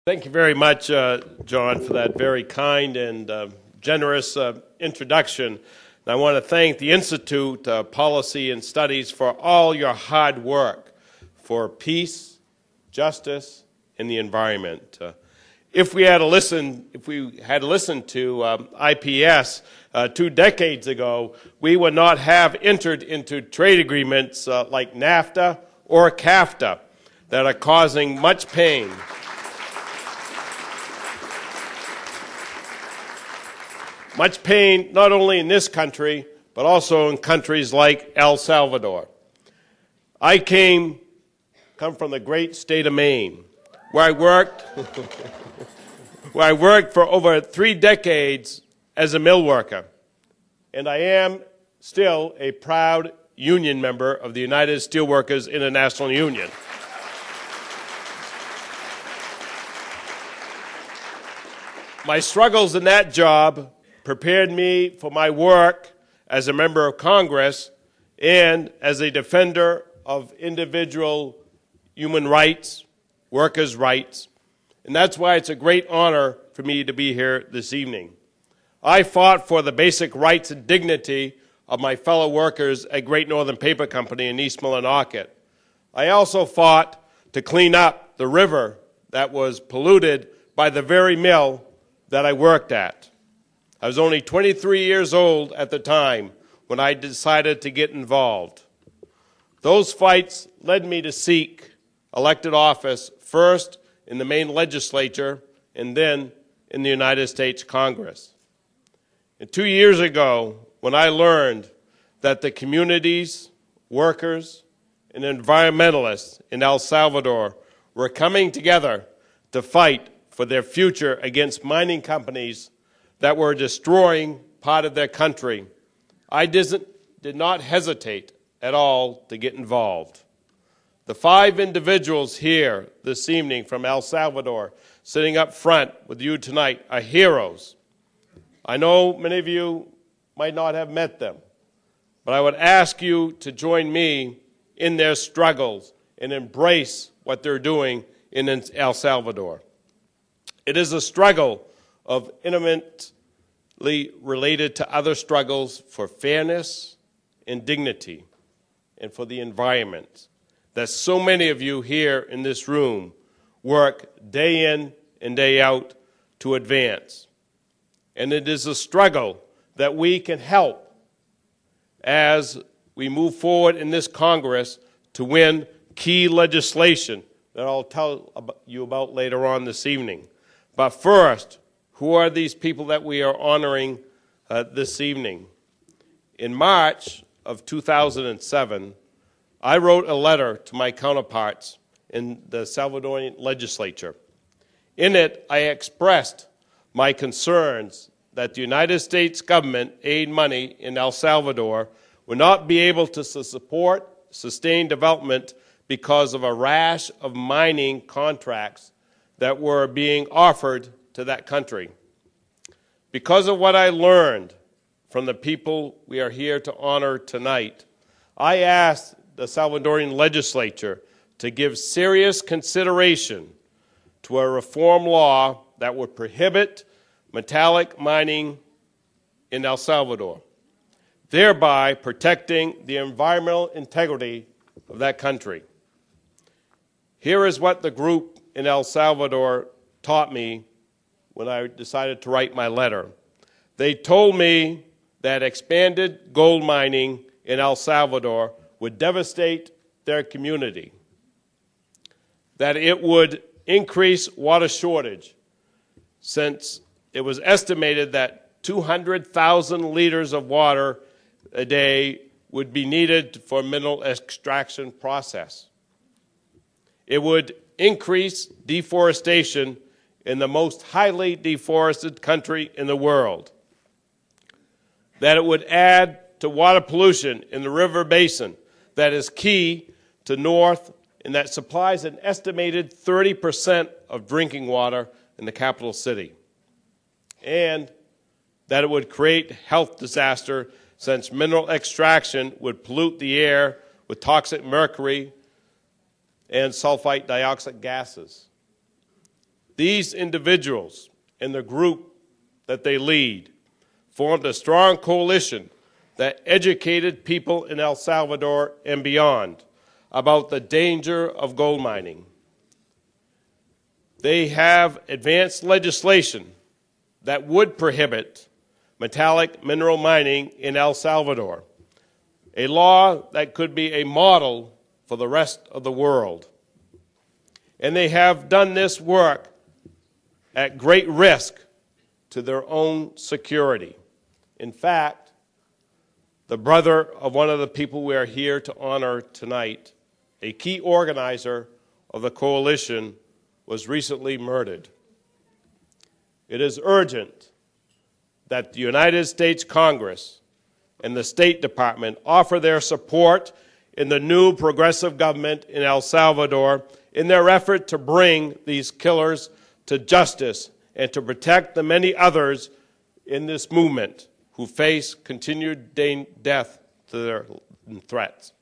Thank you very much, John, for that very kind and generous introduction. And I want to thank the Institute Policy and Studies for all your hard work for peace, justice, and the environment. If we had listened to IPS 2 decades ago, we would not have entered into trade agreements like NAFTA or CAFTA that are causing much pain. Much pain not only in this country, but also in countries like El Salvador. I come from the great state of Maine, where I worked for over 3 decades as a mill worker. And I am still a proud union member of the United Steelworkers International Union. My struggles in that job prepared me for my work as a member of Congress and as a defender of individual human rights, workers' rights. And that's why it's a great honor for me to be here this evening. I fought for the basic rights and dignity of my fellow workers at Great Northern Paper Company in East Millinocket. I also fought to clean up the river that was polluted by the very mill that I worked at. I was only 23 years old at the time when I decided to get involved. Those fights led me to seek elected office first in the Maine legislature and then in the United States Congress. And 2 years ago, when I learned that the communities, workers, and environmentalists in El Salvador were coming together to fight for their future against mining companies that were destroying part of their country, I did not hesitate at all to get involved. The 5 individuals here this evening from El Salvador sitting up front with you tonight are heroes. I know many of you might not have met them, but I would ask you to join me in their struggles and embrace what they're doing in El Salvador. It is a struggle of intimately related to other struggles for fairness and dignity and for the environment that so many of you here in this room work day in and day out to advance. And it is a struggle that we can help as we move forward in this Congress to win key legislation that I'll tell you about later on this evening. But first, who are these people that we are honoring this evening? In March of 2007, I wrote a letter to my counterparts in the Salvadorian legislature. In it, I expressed my concerns that the United States government aid money in El Salvador would not be able to support sustained development because of a rash of mining contracts that were being offered to that country. Because of what I learned from the people we are here to honor tonight, I asked the Salvadorian legislature to give serious consideration to a reform law that would prohibit metallic mining in El Salvador, thereby protecting the environmental integrity of that country. Here is what the group in El Salvador taught me when I decided to write my letter. They told me that expanded gold mining in El Salvador would devastate their community, that it would increase water shortage, since it was estimated that 200,000 liters of water a day would be needed for mineral extraction process. It would increase deforestation in the most highly deforested country in the world, that it would add to water pollution in the river basin that is key to North and that supplies an estimated 30% of drinking water in the capital city, and that it would create health disaster since mineral extraction would pollute the air with toxic mercury and sulfite dioxide gases. These individuals and the group that they lead formed a strong coalition that educated people in El Salvador and beyond about the danger of gold mining. They have advanced legislation that would prohibit metallic mineral mining in El Salvador, a law that could be a model for the rest of the world. And they have done this work at great risk to their own security. In fact, the brother of one of the people we are here to honor tonight, a key organizer of the coalition, was recently murdered. It is urgent that the United States Congress and the State Department offer their support in the new progressive government in El Salvador in their effort to bring these killers to justice and to protect the many others in this movement who face continued death to their threats.